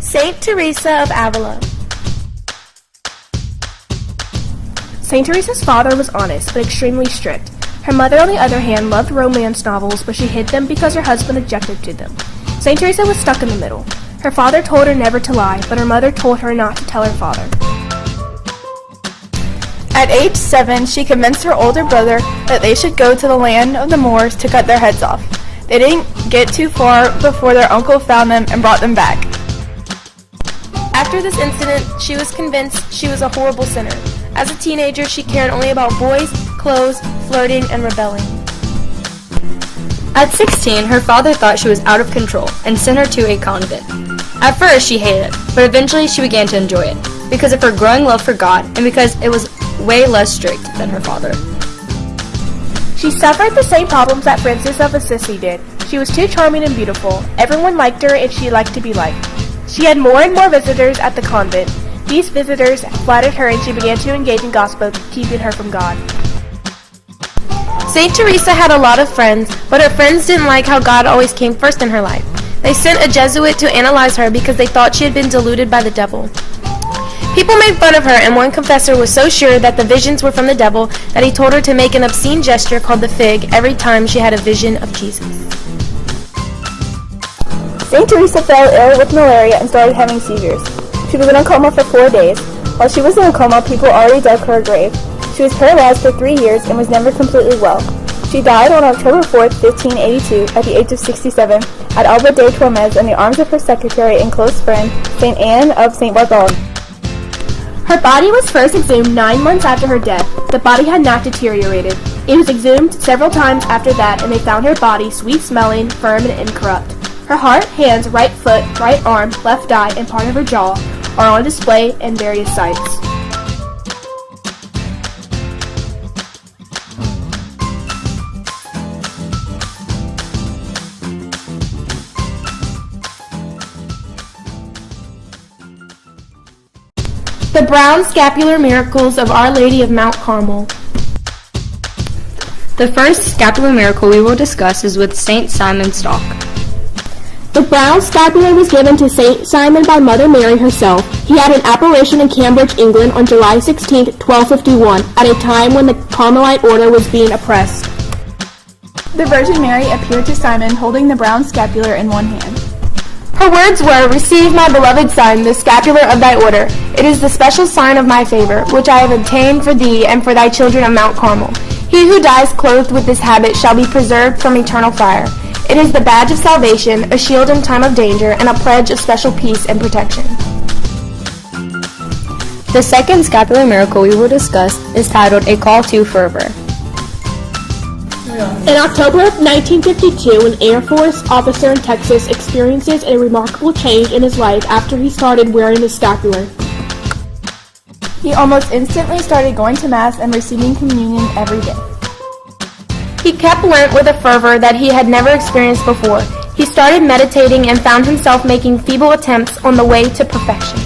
Saint Teresa of Avila. Saint Teresa's father was honest, but extremely strict. Her mother, on the other hand, loved romance novels, but she hid them because her husband objected to them. Saint Teresa was stuck in the middle. Her father told her never to lie, but her mother told her not to tell her father. At age 7, she convinced her older brother that they should go to the land of the Moors to cut their heads off. They didn't get too far before their uncle found them and brought them back. After this incident, she was convinced she was a horrible sinner. As a teenager, she cared only about boys, clothes, flirting, and rebelling. At 16, her father thought she was out of control and sent her to a convent. At first, she hated it, but eventually she began to enjoy it because of her growing love for God and because it was way less strict than her father. She suffered the same problems that Francis of Assisi did. She was too charming and beautiful. Everyone liked her and she liked to be liked. She had more and more visitors at the convent. These visitors flattered her and she began to engage in gossip, keeping her from God. Saint Teresa had a lot of friends, but her friends didn't like how God always came first in her life. They sent a Jesuit to analyze her because they thought she had been deluded by the devil. People made fun of her, and one confessor was so sure that the visions were from the devil that he told her to make an obscene gesture called the fig every time she had a vision of Jesus. Saint Teresa fell ill with malaria and started having seizures. She was in a coma for 4 days. While she was in a coma, people already dug her grave. She was paralyzed for 3 years and was never completely well. She died on October 4th, 1582, at the age of 67, at Alba de Tormes in the arms of her secretary and close friend, St. Anne of St. Bartholomew. Her body was first exhumed 9 months after her death. The body had not deteriorated. It was exhumed several times after that, and they found her body sweet-smelling, firm, and incorrupt. Her heart, hands, right foot, right arm, left eye, and part of her jaw are on display in various sites. The Brown Scapular Miracles of Our Lady of Mount Carmel. The first scapular miracle we will discuss is with St. Simon Stock. The brown scapular was given to St. Simon by Mother Mary herself. He had an apparition in Cambridge, England on July 16, 1251, at a time when the Carmelite order was being oppressed. The Virgin Mary appeared to Simon holding the brown scapular in one hand. Her words were, "Receive, my beloved son, the scapular of thy order. It is the special sign of my favor, which I have obtained for thee and for thy children of Mount Carmel. He who dies clothed with this habit shall be preserved from eternal fire. It is the badge of salvation, a shield in time of danger, and a pledge of special peace and protection." The second scapular miracle we will discuss is titled A Call to Fervor. In October of 1952, an Air Force officer in Texas experiences a remarkable change in his life after he started wearing the scapular. He almost instantly started going to Mass and receiving communion every day. He kept Lent with a fervor that he had never experienced before. He started meditating and found himself making feeble attempts on the way to perfection.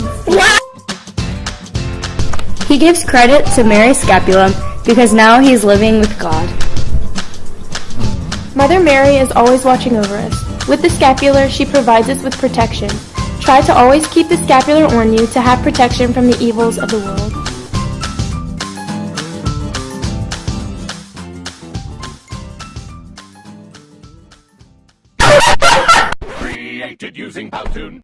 He gives credit to Mary's scapula because now he is living with God. Mother Mary is always watching over us. With the scapular, she provides us with protection. Try to always keep the scapular on you to have protection from the evils of the world. Created using Powtoon.